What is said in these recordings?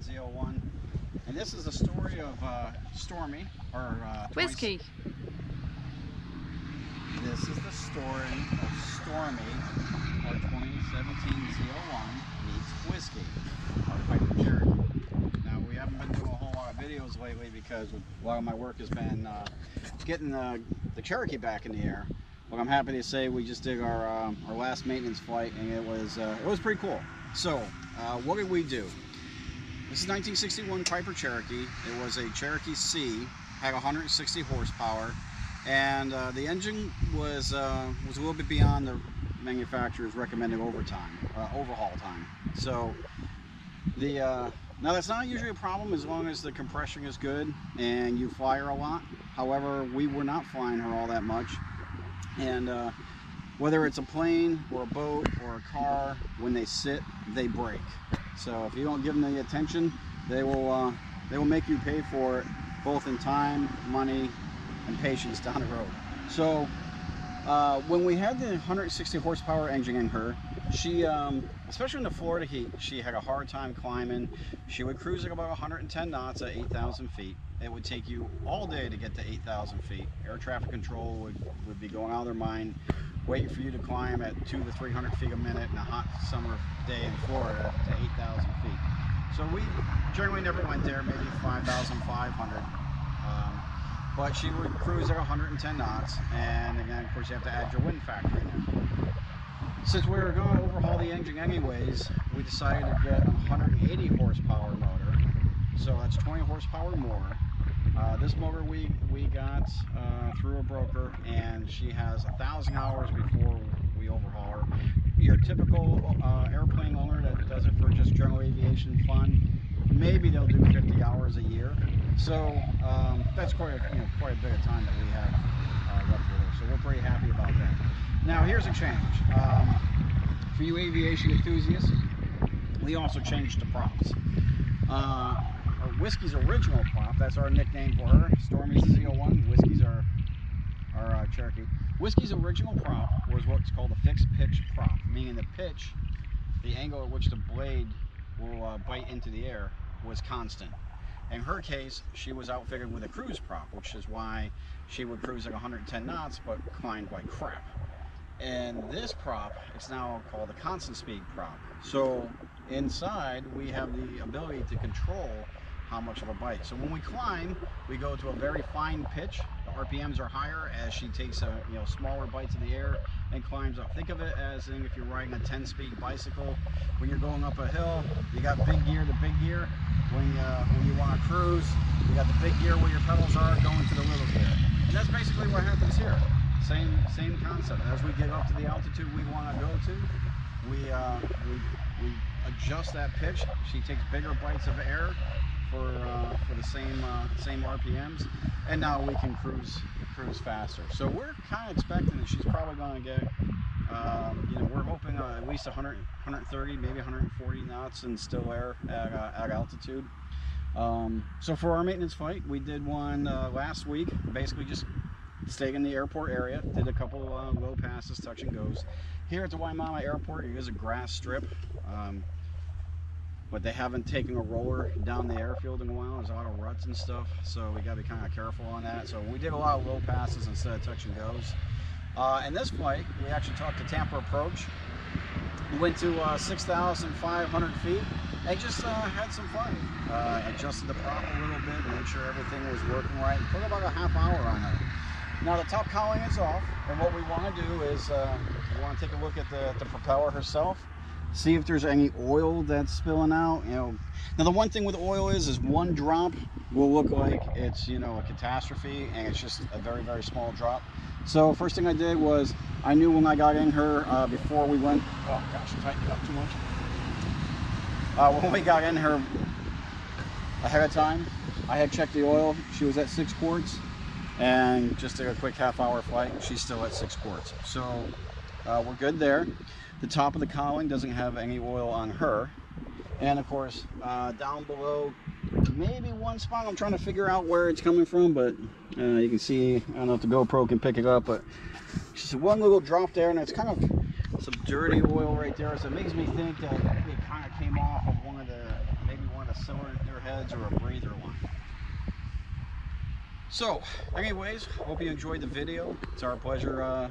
2007 ZL1. And this is the story of Stormy, or Whiskey. This is the story of Stormy, our 2017 ZL1 meets Whiskey, our Piper Cherokee. Now, we haven't been doing a whole lot of videos lately because a lot of my work has been getting the Cherokee back in the air. But I'm happy to say we just did our last maintenance flight, and it was pretty cool. So, what did we do? This is 1961 Piper Cherokee. It was a Cherokee C, had 160 horsepower, and the engine was a little bit beyond the manufacturer's recommended overhaul time. So now that's not usually a problem as long as the compression is good and you fly her a lot. However, we were not flying her all that much, and whether it's a plane or a boat or a car, when they sit, they break. So if you don't give them the attention, they will make you pay for it, both in time, money, and patience down the road. So when we had the 160 horsepower engine in her, she, especially in the Florida heat, she had a hard time climbing. She would cruise at about 110 knots at 8,000 feet. It would take you all day to get to 8,000 feet. Air traffic control would be going out of their mind, waiting for you to climb at 200 to 300 feet a minute in a hot summer day in Florida to 8,000 feet. So we generally never went there, maybe 5,500. But she would cruise at 110 knots, and again, of course, you have to add your wind factor in there. Since we were going to overhaul the engine anyways, we decided to get a 180 horsepower motor, so that's 20 horsepower more. This motor we got through a broker, and she has 1,000 hours before we overhaul her. Your typical airplane owner that does it for just general aviation fun, maybe they'll do 50 hours a year. So that's quite a bit of time that we have left with her. So we're pretty happy about that. Now here's a change. For you aviation enthusiasts, we also changed the props. Whiskey's original prop, that's our nickname for her. Stormy's the ZL1, Whiskey's our Cherokee. Whiskey's original prop was what's called a fixed pitch prop, meaning the pitch, the angle at which the blade will bite into the air, was constant. In her case, she was outfitted with a cruise prop, which is why she would cruise at 110 knots but climbed like crap. And this prop, it's now called a constant speed prop. So inside we have the ability to control how much of a bite. So when we climb, we go to a very fine pitch. The RPMs are higher as she takes smaller bites of the air and climbs up. Think of it as if you're riding a 10-speed bicycle. When you're going up a hill, you got big gear to big gear. When you want to cruise, you got the big gear where your pedals are going to the little gear. And that's basically what happens here. Same concept. As we get up to the altitude we want to go to, we adjust that pitch. She takes bigger bites of air for the same RPMs, and now we can cruise faster. So we're kind of expecting that she's probably going to get, we're hoping at least 100, 130, maybe 140 knots in still air at altitude. So for our maintenance flight, we did one last week. Basically just stayed in the airport area, did a couple low passes, touch and goes. Here at the Waimama Airport, it is a grass strip. But they haven't taken a roller down the airfield in a while. There's a lot of ruts and stuff, so we got to be kind of careful on that. So we did a lot of low passes instead of touch and goes. In this flight, we actually talked to Tampa Approach. We went to 6,500 feet and just had some fun. Adjusted the prop a little bit, made sure everything was working right. Put about a half hour on her. Now the top cowling is off, and what we want to do is we want to take a look at the propeller herself. See if there's any oil that's spilling out. Now the one thing with oil is one drop will look like it's a catastrophe, and it's just a very, very small drop. So first thing I did was I knew when I got in her before we went. Oh gosh, I tightened it up too much. When we got in her ahead of time, I had checked the oil. She was at 6 quarts, and just did a quick half-hour flight. She's still at 6 quarts. So we're good there. The top of the cowling doesn't have any oil on her. And of course, down below, maybe one spot. I'm trying to figure out where it's coming from, but you can see, I don't know if the GoPro can pick it up, but just one little drop there, and it's kind of some dirty oil right there. So it makes me think that it kind of came off of maybe one of a cylinder heads or a breather line. So, anyways, hope you enjoyed the video. It's our pleasure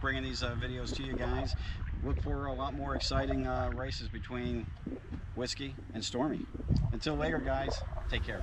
bringing these videos to you guys. Look for a lot more exciting races between Whiskey and Stormy. Until later, guys, take care.